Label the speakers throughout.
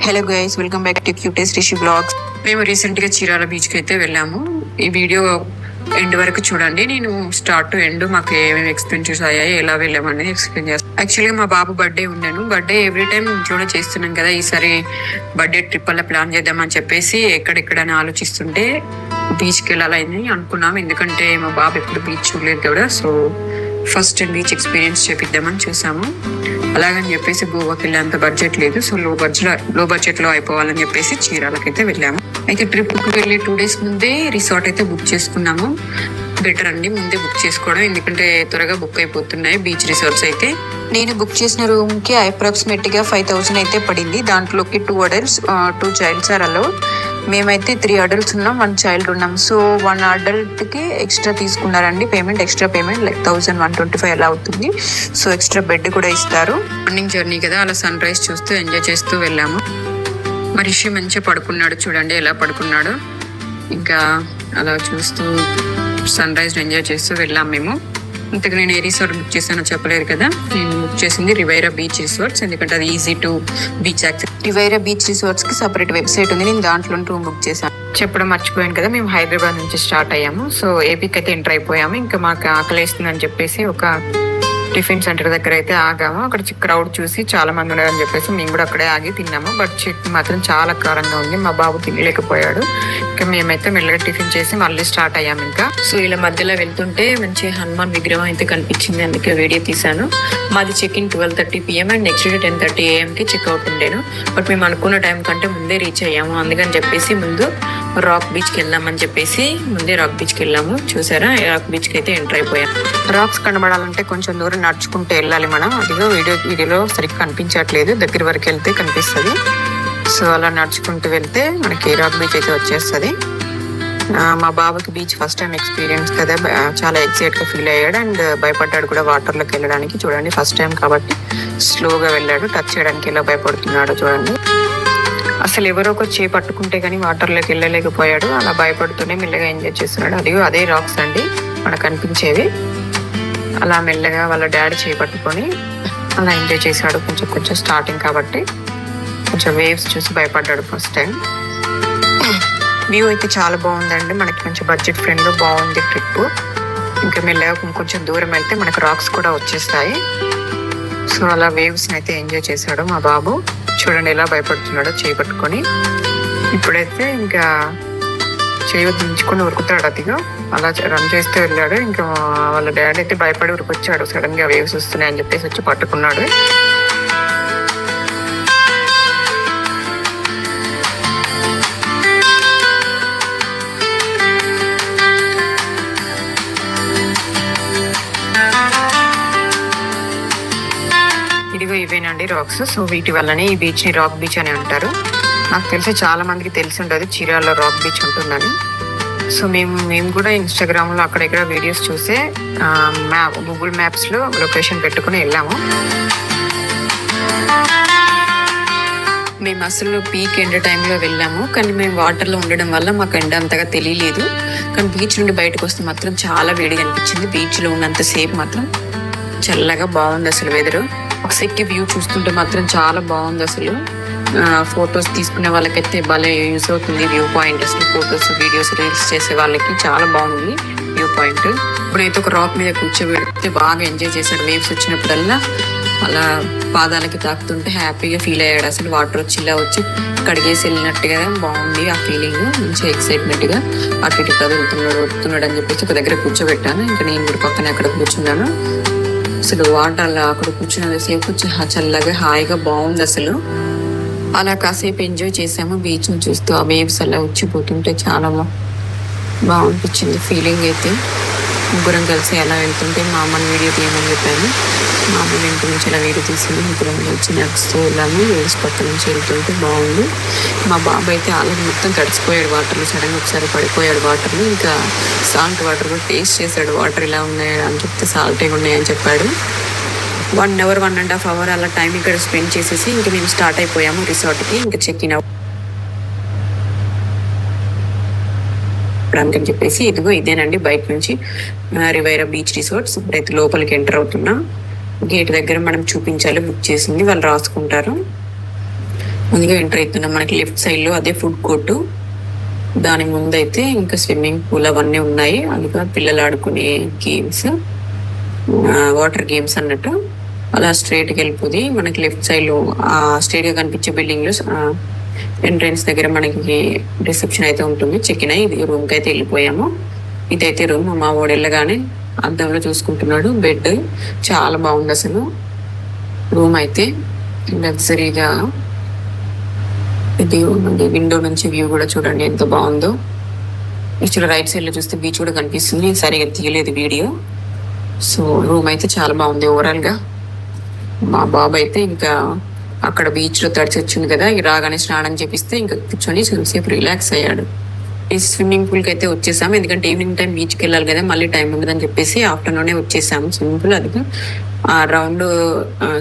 Speaker 1: Hello guys, welcome back to cutest Rishi blogs. మేము రీసెంట్గా చీరాల బీచ్కి అయితే వెళ్ళాము. ఈ వీడియో ఎండ్ వరకు చూడండి. నేను స్టార్ట్ టు ఎండ్ మాకు ఏమేమి ఎక్స్పెన్సెస్ అయ్యాయి, ఎలా వెళ్ళామనేది ఎక్స్ప్లెయిన్ చేస్తాను. యాక్చువల్గా మా బాబు బర్త్డే ఉన్నాను. బర్త్డే ఎవ్రీ టైం ఇంట్లోనే చేస్తున్నాం కదా, ఈసారి బర్త్డే ట్రిప్ అలా ప్లాన్ చేద్దామని చెప్పేసి ఎక్కడెక్కడని ఆలోచిస్తుంటే బీచ్కి వెళ్ళాలని అనుకున్నాం. ఎందుకంటే మా బాబు ఎప్పుడు బీచ్ చూడలేదు కదా, సో ఫస్ట్ బీచ్ ఎక్స్పీరియన్స్ చేపిద్దామని చూసాము. అలాగని చెప్పేసి గోవాకి వెళ్ళేంత బడ్జెట్ లేదు, సో లో బడ్జెట్ లో అయిపోవాలని చెప్పేసి చీరాలకైతే వెళ్ళాము. అయితే ట్రిప్ కు వెళ్ళి 2 days ముందే రిసార్ట్ అయితే బుక్ చేసుకున్నాము. బెటర్ అండి ముందే బుక్ చేసుకోవడం, ఎందుకంటే త్వరగా బుక్ అయిపోతున్నాయి బీచ్ రిసార్ట్స్ అయితే. నేను బుక్ చేసిన రూమ్ కి అప్రాక్సిమేట్ గా 5,000 అయితే పడింది. దాంట్లోకి 2 adults 2 childs ఆర్ అలో. మేమైతే 3 adults ఉన్నాం, 1 child ఉన్నాం. సో 1 adult కి ఎక్స్ట్రా తీసుకున్నారండి ఎక్స్ట్రా పేమెంట్ లైక్ 1,125 అలా అవుతుంది. సో ఎక్స్ట్రా బెడ్ కూడా ఇస్తారు. మార్నింగ్ జర్నీ కదా, అలా సన్ రైజ్ చూస్తూ ఎంజాయ్ చేస్తూ వెళ్ళాము. మా రిషి మంచిగా పడుకున్నాడు, చూడండి ఎలా పడుకున్నాడు. ఇంకా అలా చూస్తూ సన్ రైజ్ ఎంజాయ్ చేస్తూ వెళ్ళాం మేము. ఇంతకు నేను ఏ రిసార్ట్ బుక్ చేశానో చెప్పలేదు కదా. నేను బుక్ చేసింది రివైరా బీచ్ రిసార్ట్స్, ఎందుకంటే అది easy to beach access. Riviera beach resorts కి సపరేట్ వెబ్సైట్ ఉంది, నేను దాంట్లో రూమ్ బుక్ చేశాను. చెప్పడం మర్చిపోయాను కదా, మేము హైదరాబాద్ నుంచి స్టార్ట్ అయ్యాము. సో ఏపీకి అయితే ఎంటర్ అయిపోయాము. ఇంకా మాకు ఆకలేస్తుందని చెప్పేసి ఒక టిఫిన్ సెంటర్ దగ్గర అయితే ఆగాము. అక్కడ క్రౌడ్ చూసి చాలా మంది ఉన్నారని చెప్పేసి మేము కూడా అక్కడే ఆగి తిన్నాము. బట్ చట్నీ మాత్రం చాలా కారంగా ఉంది, మా బాబు తినలేకపోయాడు. ఇంకా మేమైతే మెల్లగా టిఫిన్ చేసి మళ్ళీ స్టార్ట్ అయ్యాము. ఇంకా సో ఇలా మధ్యలో వెళ్తుంటే మంచి హనుమాన్ విగ్రహం అయితే కనిపించింది, అందుకే వీడియో తీసాను. మాది check-in 12:30 PM and next day 10:30 AM కి చెక్అవుట్ ఉండేను. బట్ మేము అనుకున్న టైం కంటే ముందే రీచ్ అయ్యాము. అందుకని చెప్పేసి ముందు రాక్ బీచ్కి వెళ్దామని చెప్పేసి ముందే రాక్ బీచ్కి వెళ్ళాము. చూసారా, రాక్ బీచ్కి అయితే ఎంటర్ అయిపోయాం. రాక్స్ కనబడాలంటే కొంచెం దూరం నడుచుకుంటూ వెళ్ళాలి మనం. అదిగో వీడియోలో సరిగ్గా కనిపించట్లేదు, దగ్గర వరకు వెళ్తే కనిపిస్తుంది. సో అలా నడుచుకుంటూ వెళ్తే మనకి రాక్ బీచ్ అయితే వచ్చేస్తుంది. మా బాబుకి బీచ్ ఫస్ట్ టైం ఎక్స్పీరియన్స్ కదా, చాలా ఎక్సైట్గా ఫీల్ అయ్యాడు అండ్ భయపడ్డాడు కూడా వాటర్లోకి వెళ్ళడానికి. చూడండి ఫస్ట్ టైం కాబట్టి స్లోగా వెళ్ళాడు, టచ్ చేయడానికి ఎలా భయపడుతున్నాడో చూడండి. అసలు ఎవరో ఒక పట్టుకుంటే కానీ వాటర్లోకి వెళ్ళలేకపోయాడు, అలా భయపడుతూనే మెల్లగా ఎంజాయ్ చేస్తున్నాడు. అదే రాక్స్ అండి మనకు కనిపించేవి. అలా మెల్లగా వాళ్ళ డాడీ పట్టుకొని అలా ఎంజాయ్ చేశాడు. కొంచెం స్టార్టింగ్ కాబట్టి కొంచెం వేవ్స్ చూసి భయపడ్డాడు ఫస్ట్ టైం. వ్యూ అయితే చాలా బాగుందండి, మనకి కొంచెం బడ్జెట్ ఫ్రెండ్లో బాగుంది ట్రిప్. ఇంకా మెల్లగా కొంచెం దూరం వెళ్తే మనకు రాక్స్ కూడా వచ్చేస్తాయి. సో అలా వేవ్స్ అయితే ఎంజాయ్ చేశాడు మా బాబు. చూడండి ఎలా భయపడుతున్నాడో పట్టుకొని. ఇప్పుడైతే ఇంకా దించుకొని ఉరుకుతాడు, అదిగా అలా రన్ చేస్తూ వెళ్ళాడు. ఇంకా వాళ్ళ డాడీ అయితే భయపడి ఉరికొచ్చాడు, సడన్ గా వేవ్స్ వస్తున్నాయని చెప్పేసి వచ్చి పట్టుకున్నాడు. ఇదిగో ఇవేనండి రాక్స్. సో వీటి వల్లనే ఈ బీచ్ ని రాక్ బీచ్ అని అంటారు. నాకు తెలిసి చాలా మందికి తెలిసి ఉంటుంది చీరాలలో రాక్ బీచ్ ఉంటుందని. సో మేము కూడా ఇన్స్టాగ్రామ్లో అక్కడెక్కడ వీడియోస్ చూసే గూగుల్ మ్యాప్స్లో లొకేషన్ పెట్టుకుని వెళ్ళాము. మేము అసలు పీక్ ఎండ టైంలో వెళ్ళాము, కానీ మేము వాటర్లో ఉండడం వల్ల మాకు ఎండ అంతగా తెలియలేదు. కానీ బీచ్ నుండి బయటకు వస్తే మాత్రం చాలా వేడిగా అనిపించింది. బీచ్లో ఉన్నంతసేపు మాత్రం చల్లగా బాగుంది అసలు వెదరు. ఒకసారి వ్యూ చూస్తుంటే మాత్రం చాలా బాగుంది అసలు. ఫొటోస్ తీసుకునే వాళ్ళకైతే భలే యూజ్ అవుతుంది వ్యూ పాయింట్. అసలు ఫొటోస్, వీడియోస్, రీల్స్ చేసే వాళ్ళకి చాలా బాగుంది వ్యూ పాయింట్. ఇప్పుడైతే ఒక రాక్ మీద కూర్చోబెడితే బాగా ఎంజాయ్ చేశాడు. వేవ్స్ వచ్చినప్పుడల్లా అలా పాదాలకి తాకుతుంటే హ్యాపీగా ఫీల్ అయ్యాడు. అసలు వాటర్ వచ్చి ఇలా వచ్చి కడిగేసి వెళ్ళినట్టుగా బాగుంది ఆ ఫీలింగ్. మంచిగా ఎక్సైట్మెంట్గా అటు ఇటు వదులుతున్నాడు అని చెప్పేసి ఒక దగ్గర కూర్చోబెట్టాను. ఇంకా నేను కూడా పక్కన అక్కడ కూర్చున్నాను. అసలు వాటర్ అక్కడ కూర్చున్న సేపు చల్లగా హాయిగా బాగుంది అసలు. అలా కాసేపు ఎంజాయ్ చేసాము బీచ్ ని చూస్తూ. ఆ వేవ్స్ అలా వచ్చిపోతుంటే చాలా బాగా అనిపించింది ఫీలింగ్ అయితే. ముగ్గురం కలిసి అలా వెళ్తుంటే మా అమ్మని వీడియో తీయమని చెప్పాను. మా అమ్మ వెంట నుంచి అలా వీడియో తీసింది. ముగ్గురం కలిసి నడుస్తూ వెళ్ళాము. వేవ్స్ పక్క నుంచి వెళ్తుంటే బాగుంది. మా బాబు అయితే అలా మొత్తం తడిసిపోయాడు వాటర్లో, సడన్గా ఒకసారి పడిపోయాడు వాటర్లో. ఇంకా సాల్ట్ వాటర్ కూడా టేస్ట్ చేశాడు, వాటర్ ఇలా ఉన్నాయి అని చెప్తే సాల్ట్గా ఉన్నాయని చెప్పాడు. 1 hour 1.5 hour అలా టైం ఇక్కడ స్పెండ్ చేసేసి ఇంకా మేము స్టార్ట్ అయిపోయాము రిసార్ట్కి. ఇంకా చెక్-ఇన్ అవ్వడానికి చెప్పేసి ఇదిగో ఇదేనండి బయట నుంచి రివైరా బీచ్ రిసార్ట్స్. ఇప్పుడైతే లోపలికి ఎంటర్ అవుతున్నాం. గేట్ దగ్గర మనం చూపించాలి, బుక్ చేసింది వాళ్ళు రాసుకుంటారు. ముందుగా ఎంటర్ అవుతున్నాం. మనకి లెఫ్ట్ సైడ్ లో అదే ఫుడ్ కోర్టు, దాని ముందైతే ఇంకా స్విమ్మింగ్ పూల్ అవన్నీ ఉన్నాయి. అందుకని పిల్లలు ఆడుకునే గేమ్స్, వాటర్ గేమ్స్ అన్నట్టు. అలా స్ట్రైట్కి వెళ్ళిపోయి మనకి లెఫ్ట్ సైడ్ లో స్ట్రైట్ గా కనిపించే బిల్డింగ్ లో ఎంట్రన్స్ దగ్గర మనకి రిసెప్షన్ అయితే ఉంటుంది. చెక్ ఇన్ అయ్యి ఇది రూమ్ కి అయితే వెళ్ళిపోయాము. ఇదైతే రూమ్. మా వాడు వెళ్ళగానే అద్దంలో చూసుకుంటున్నాడు. బెడ్ చాలా బాగుంది అసలు. రూమ్ అయితే లగ్జరీగా, ఇది విండో నుంచి వ్యూ కూడా చూడండి ఎంత బాగుందో. యాక్చువల్గా రైట్ సైడ్ లో చూస్తే బీచ్ కూడా కనిపిస్తుంది. సరిగా తీయలేదు వీడియో. సో రూమ్ అయితే చాలా బాగుంది ఓవరాల్ గా. మా బాబు అయితే ఇంకా అక్కడ బీచ్ లో తడిచి వచ్చింది కదా, రాగానే స్నానం చేపిస్తే ఇంకా కూర్చొని కొంచెంసేపు రిలాక్స్ అయ్యాడు. ఈ స్విమ్మింగ్ పూల్ కి అయితే వచ్చేసాము, ఎందుకంటే ఈవినింగ్ టైం బీచ్ కి వెళ్ళాలి కదా, మళ్ళీ టైం ఉండదని చెప్పేసి ఆఫ్టర్నూనే వచ్చేసాము. స్విమ్మింగ్ పూల్ అది రౌండ్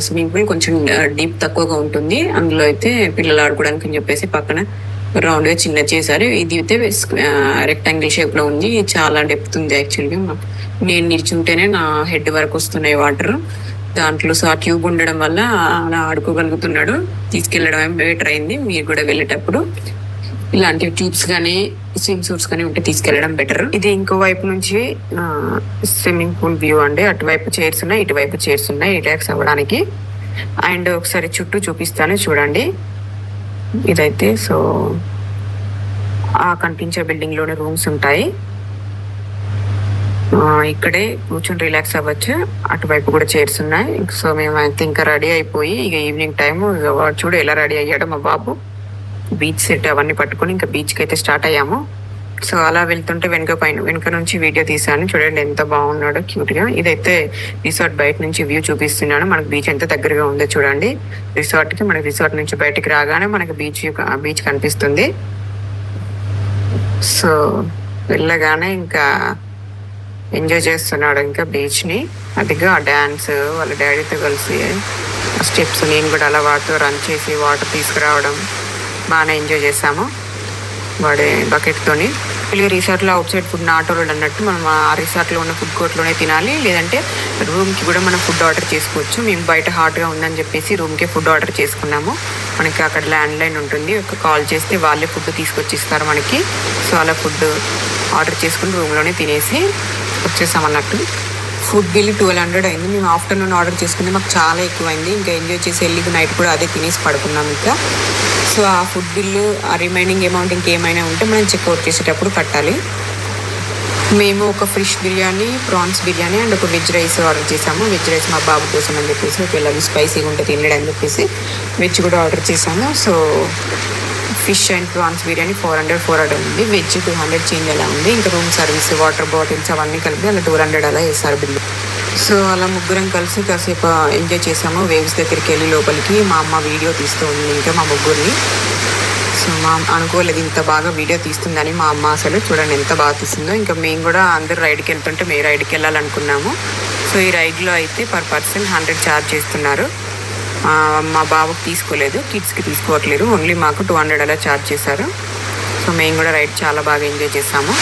Speaker 1: స్విమ్మింగ్ పూల్ కొంచెం డీప్ తక్కువగా ఉంటుంది. అందులో అయితే పిల్లలు ఆడుకోవడానికి అని చెప్పేసి పక్కన రౌండ్ గా చిన్న చేశారు. ఇది అయితే రెక్టాంగిల్ షేప్ లో ఉంది. చాలా డెప్త్ ఉంది యాక్చువల్గా. నేను నిల్చుంటేనే నా హెడ్ వరకు వస్తున్నాయి వాటర్. దాంట్లో ఆ ట్యూబ్ ఉండడం వల్ల అలా ఆడుకోగలుగుతున్నాడు. తీసుకెళ్ళడం బెటర్ అయింది. మీరు కూడా వెళ్ళేటప్పుడు ఇలాంటి ట్యూబ్స్ కానీ స్విమ్ సూట్స్ కానీ ఉంటే తీసుకెళ్ళడం బెటర్. ఇది ఇంకో వైపు నుంచి స్విమ్మింగ్ పూల్ వ్యూ అండి. అటువైపు చైర్స్ ఉన్నాయి, ఇటువైపు చైర్స్ ఉన్నాయి రిలాక్స్ అవ్వడానికి. అండ్ ఒకసారి చుట్టూ చూపిస్తాను చూడండి. ఇదైతే సో ఆ కనిపించే బిల్డింగ్ లోనే రూమ్స్ ఉంటాయి. ఇక్కడే కూర్చొని రిలాక్స్ అవ్వచ్చు. అటువైపు కూడా చైర్స్ ఉన్నాయి. సో మేమైతే ఇంకా రెడీ అయిపోయి ఇక ఈవినింగ్ టైము చూడు ఎలా రెడీ అయ్యాడు మా బాబు. బీచ్ సెట్ అవన్నీ పట్టుకొని ఇంకా బీచ్కి అయితే స్టార్ట్ అయ్యాము. సో అలా వెళ్తుంటే వెనుక నుంచి వీడియో తీసాను. చూడండి ఎంత బాగున్నాడో క్యూట్ గా. ఇదైతే రిసార్ట్ బయట నుంచి వ్యూ చూపిస్తున్నాను. మనకు బీచ్ ఎంత దగ్గరగా ఉందో చూడండి. మనకి రిసార్ట్ నుంచి బయటికి రాగానే మనకి బీచ్ కనిపిస్తుంది. సో వెళ్ళగానే ఇంకా ఎంజాయ్ చేస్తున్నాడు ఇంకా బీచ్ ని. అదిగా ఆ డాన్స్ వాళ్ళ డాడీతో కలిసి స్టెప్స్, నేను కూడా అలా వాటితో రన్ చేసి వాటర్ తీసుకురావడం బాగానే ఎంజాయ్ చేసాము వాడే బకెట్ తోని. రిసార్ట్ లో out side food not allowed అన్నట్టు మనం ఆ రిసార్ట్ లో ఉన్న ఫుడ్ కోర్ట్ లోనే తినాలి, లేదంటే రూమ్ కి కూడా మనం ఫుడ్ ఆర్డర్ చేసుకోవచ్చు. మేము బయట హాట్ గా ఉందని చెప్పేసి రూమ్ కే ఫుడ్ ఆర్డర్ చేసుకున్నాము. మనకి అక్కడ ల్యాండ్ లైన్ ఉంటుంది, ఒక కాల్ చేస్తే వాళ్ళే ఫుడ్ తీసుకొచ్చి ఇస్తారు మనకి. సో అలా ఫుడ్ ఆర్డర్ చేసుకుని రూమ్ లోనే తినేసి వచ్చేసాం అన్నట్టు. ఫుడ్ బిల్ 1200 అయింది. మేము ఆఫ్టర్నూన్ ఆర్డర్ చేసుకుంటే మాకు చాలా ఎక్కువైంది. ఇంకా ఎంజాయ్ చేసి వెళ్ళి నైట్ కూడా అదే తినేసి పడుకున్నాం ఇంకా. సో ఆ ఫుడ్ బిల్లు, ఆ రిమైనింగ్ అమౌంట్ ఇంకేమైనా ఉంటే మనం చెక్అవుట్ చేసేటప్పుడు కట్టాలి. మేము ఒక fish biryani, prawns biryani and ఒక వెజ్ రైస్ ఆర్డర్ చేసాము. వెజ్ రైస్ మా బాబు కోసం అని చెప్పేసి, ఒకవేళ స్పైసీగా ఉంటే తినడం అని చెప్పేసి వెజ్ కూడా ఆర్డర్ చేసాము. So fish and prawns biryani 400 ఉంది. వెజ్ 200 చేంజ్ అలా ఉంది. ఇంకా రూమ్ సర్వీస్, వాటర్ బాటిల్స్ అవన్నీ కలిపి అలా 200 అలా వేసారు బిల్లు. సో అలా ముగ్గురం కలిసి కాసేపు ఎంజాయ్ చేసాము. వేవ్స్ దగ్గరికి వెళ్ళి లోపలికి మా అమ్మ వీడియో తీస్తూ ఉంది ఇంకా మా ముగ్గురిని. సో మా అనుకోలేదు ఇంత బాగా వీడియో తీస్తుందని మా అమ్మ. అసలు చూడండి ఎంత బాగా తీస్తుందో. ఇంకా మేము కూడా అందరు రైడ్కి వెళ్తుంటే మేము రైడ్కి వెళ్ళాలనుకున్నాము. సో ఈ రైడ్లో అయితే పర్ పర్సన్ 100 ఛార్జ్ చేస్తున్నారు. మా బాబుకి తీసుకోలేదు, కిడ్స్కి తీసుకోవట్లేదు, ఓన్లీ మాకు 200 అలా ఛార్జ్ చేశారు. సో మేము కూడా రైడ్ చాలా బాగా ఎంజాయ్ చేసాము.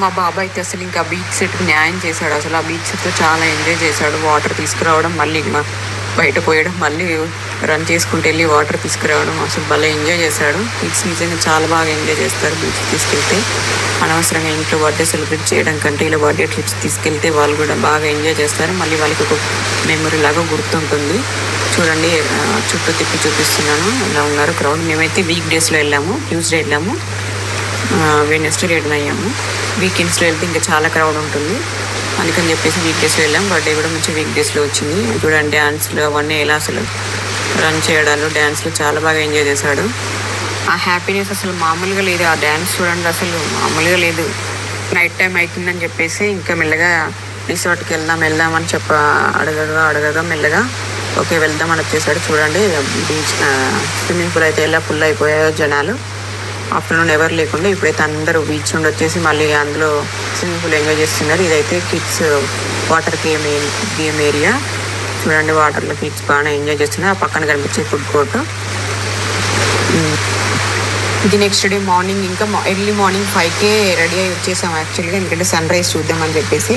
Speaker 1: మా బాబా అయితే అసలు ఇంకా బీచ్ సెట్కి న్యాయం చేశాడు. అసలు ఆ బీచ్ సెట్తో చాలా ఎంజాయ్ చేశాడు. వాటర్ తీసుకురావడం, మళ్ళీ బయట పోయడం, మళ్ళీ రన్ చేసుకుంటూ వెళ్ళి వాటర్ తీసుకురావడం, అసలు భలే ఎంజాయ్ చేశాడు. కిడ్స్ నిజంగా చాలా బాగా ఎంజాయ్ చేస్తారు బీచ్ తీసుకెళ్తే. అనవసరంగా ఇంట్లో బర్త్డే సెలబ్రేట్ చేయడం కంటే ఇలా బర్త్డే ట్రిప్స్ తీసుకెళ్తే వాళ్ళు కూడా బాగా ఎంజాయ్ చేస్తారు. మళ్ళీ వాళ్ళకి ఒక మెమరీ లాగా గుర్తుంటుంది. చూడండి చుట్టూ తిప్పి చూపిస్తున్నాను ఇలా ఉన్నారు క్రౌడ్. మేమైతే వీక్ డేస్లో వెళ్ళాము, ట్యూస్డే వెళ్ళాము, వెడ్నెస్డే రిటర్న్ అయ్యాము. వీకెండ్స్లో వెళ్తే ఇంకా చాలా క్రౌడ్ ఉంటుంది, అందుకని చెప్పేసి వీక్ డేస్లో వెళ్ళాం. బర్త్డే కూడా మంచి వీక్ డేస్లో వచ్చింది. చూడండి డ్యాన్స్లు అవన్నీ ఎలా అసలు రన్ చేయడాలు, డ్యాన్స్లు చాలా బాగా ఎంజాయ్ చేశాడు. ఆ హ్యాపీనెస్ అసలు మామూలుగా లేదు. ఆ డ్యాన్స్ చూడండి అసలు మామూలుగా లేదు. నైట్ టైం అవుతుందని చెప్పేసి ఇంకా మెల్లగా రిసార్ట్కి వెళ్దామని అడగగా మెల్లగా ఓకే వెళ్దామని వచ్చేసాడు. చూడండి బీచ్ స్విమ్మింగ్ పూల్ అయితే ఎలా ఫుల్ అయిపోయాయో జనాలు. ఆఫ్టర్నూన్ ఎవరు లేకుండా ఇప్పుడైతే అందరూ బీచ్ నుండి వచ్చేసి మళ్ళీ అందులో స్విమ్మింగ్ పూల్ ఎంజాయ్ చేస్తున్నారు. ఇదైతే కిడ్స్ వాటర్ గేమ్ ఏరియా. చూడండి వాటర్లో కిడ్స్ బాగా ఎంజాయ్ చేస్తున్నాయి. ఆ పక్కన కనిపించే ఫుడ్ కోర్ట్. ఇది నెక్స్ట్ డే మార్నింగ్, ఇంకా ఎర్లీ మార్నింగ్ 5కే రెడీ అయ్యి వచ్చేసాము యాక్చువల్గా, ఎందుకంటే సన్ రైజ్ చూద్దామని చెప్పేసి.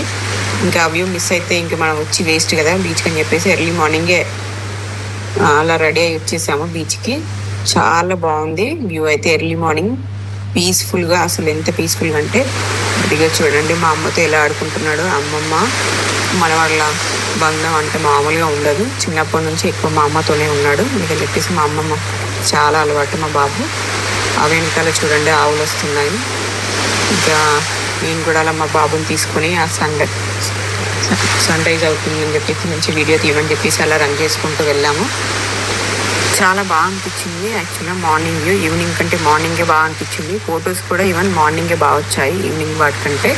Speaker 1: ఇంకా వ్యూ మిస్ అయితే ఇంకా మనం వచ్చి వేస్ట్ కదా బీచ్కి అని చెప్పేసి ఎర్లీ మార్నింగే అలా రెడీ అయ్యి వచ్చేసాము బీచ్కి. చాలా బాగుంది వ్యూ అయితే ఎర్లీ మార్నింగ్, పీస్ఫుల్గా. అసలు ఎంత పీస్ఫుల్గా అంటే ఇదిగా చూడండి మా అమ్మతో ఎలా ఆడుకుంటున్నాడు. అమ్మమ్మ మన వాళ్ళ బంధం అంటే మామూలుగా ఉండదు. చిన్నప్పటి నుంచి ఎక్కువ మా అమ్మతోనే ఉన్నాడు, అందుకని చెప్పేసి మా అమ్మమ్మ చాలా అలవాటు మా బాబు. ఆ వెనకాల చూడండి ఆవులు వస్తున్నాయి. ఇంకా నేను కూడా అలా మా బాబుని తీసుకొని ఆ సన్ రైజ్ అవుతుందని చెప్పేసి మంచి వీడియో తీయమని చెప్పేసి అలా రన్ చేసుకుంటూ వెళ్ళాము. చాలా బాగా అనిపించింది యాక్చువల్గా మార్నింగ్ వ్యూ. ఈవినింగ్ కంటే మార్నింగే బాగా అనిపించింది. ఫొటోస్ కూడా ఈవెన్ మార్నింగే బాగా వచ్చాయి ఈవినింగ్ వాటికంటే.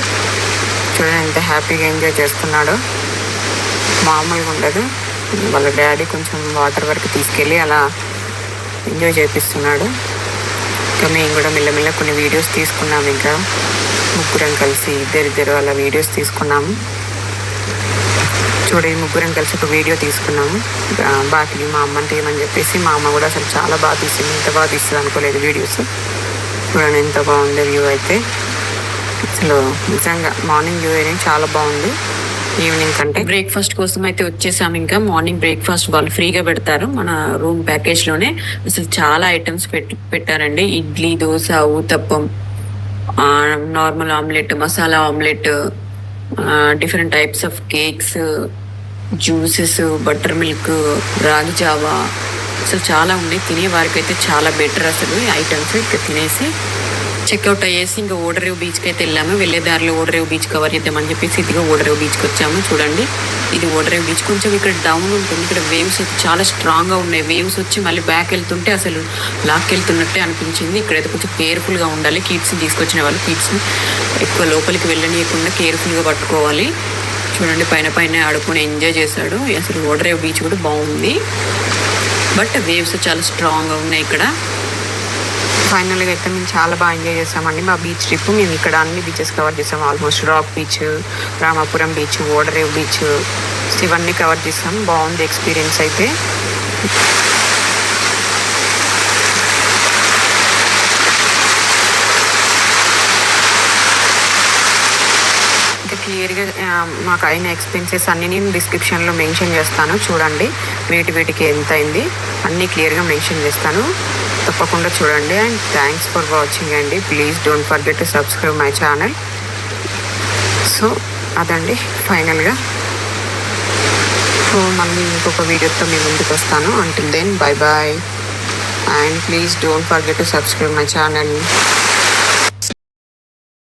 Speaker 1: చూడండి ఎంత హ్యాపీగా ఎంజాయ్ చేస్తున్నాడో, మామూలుగా ఉండదు. వాళ్ళ డాడీ కొంచెం వాటర్ వరకు తీసుకెళ్ళి అలా ఎంజాయ్ చేపిస్తున్నాడు. ఇంకా మేము కూడా మెల్లమెల్ల కొన్ని వీడియోస్ తీసుకున్నాము. ఇంకా ముగ్గురం కలిసి ఇద్దరిద్దరు అలా వీడియోస్ తీసుకున్నాము. చూడండి ముగ్గురం కలిసి ఒక వీడియో తీసుకున్నాము. బాకీ మా అమ్మని తీయమని చెప్పేసి మా అమ్మ కూడా అసలు చాలా బాగా తీసింది. ఇంత బాగా తీస్తుంది అనుకోలేదు వీడియోస్. చూడండి ఎంత బాగుంది వ్యూ అయితే. అసలు నిజంగా మార్నింగ్ వ్యూ అనేది చాలా బాగుంది ఈవినింగ్ కంటే. బ్రేక్ఫాస్ట్ కోసం అయితే వచ్చేసాము. ఇంకా మార్నింగ్ బ్రేక్ఫాస్ట్ వాళ్ళు ఫ్రీగా పెడతారు మన రూమ్ ప్యాకేజ్లోనే. అసలు చాలా ఐటమ్స్ పెట్టారండి. Idli, dosa, uttapam, normal omelette, masala omelette, different types of cakes, juices, butter milk, రాగి జావా, అసలు చాలా ఉన్నాయి. తినే వారికి అయితే చాలా బెటర్ అసలు ఈ ఐటమ్స్. ఇక్కడ తినేసి చెక్అవుట్ అయ్యేసి ఇంకా ఓడరేవు బీచ్కి అయితే వెళ్ళాము. వెళ్ళే దారిలో ఓడరేవు బీచ్ కవర్ చేద్దామని చెప్పేసి ఇదిగా ఓడరేవు బీచ్కి వచ్చాము. చూడండి ఇది ఓడరేవు బీచ్. కొంచెం ఇక్కడ డౌన్ ఉంటుంది. ఇక్కడ వేవ్స్ చాలా స్ట్రాంగ్గా ఉన్నాయి. వేవ్స్ వచ్చి మళ్ళీ బ్యాక్ వెళ్తుంటే అసలు లాక్కెళ్తున్నట్టే అనిపించింది. ఇక్కడైతే కొంచెం కేర్ఫుల్గా ఉండాలి. కిడ్స్ని తీసుకొచ్చిన వాళ్ళు కిడ్స్ని ఎక్కువ లోపలికి వెళ్ళనీయకుండా కేర్ఫుల్గా పట్టుకోవాలి. చూడండి పైన ఆడుకొని ఎంజాయ్ చేశాడు. అసలు ఓడరేవు బీచ్ కూడా బాగుంది, బట్ వేవ్స్ చాలా స్ట్రాంగ్గా ఉన్నాయి ఇక్కడ. ఫైనల్గా అయితే మేము చాలా బాగా ఎంజాయ్ చేసామండి మా బీచ్ ట్రిప్. మేము ఇక్కడ అన్ని బీచెస్ కవర్ చేసాం. Almost rock beach, Ramapuram beach, Vodarevu beach, ఇవన్నీ కవర్ చేసాం. బాగుంది ఎక్స్పీరియన్స్ అయితే. ఇంకా క్లియర్గా మాకు అయిన ఎక్స్పెన్సెస్ అన్నీ నేను డిస్క్రిప్షన్లో మెన్షన్ చేస్తాను. చూడండి వీటికి ఎంత అయింది అన్నీ క్లియర్గా మెన్షన్ చేస్తాను. తప్పకుండా చూడండి. అండ్ థ్యాంక్స్ ఫర్ వాచింగ్ అండి. Please don't forget to subscribe my channel. So అదండి ఫైనల్గా. సో మళ్ళీ ఇంకొక వీడియోతో మీ ముందుకు వస్తాను. Until then bye bye and please don't forget to subscribe my channel.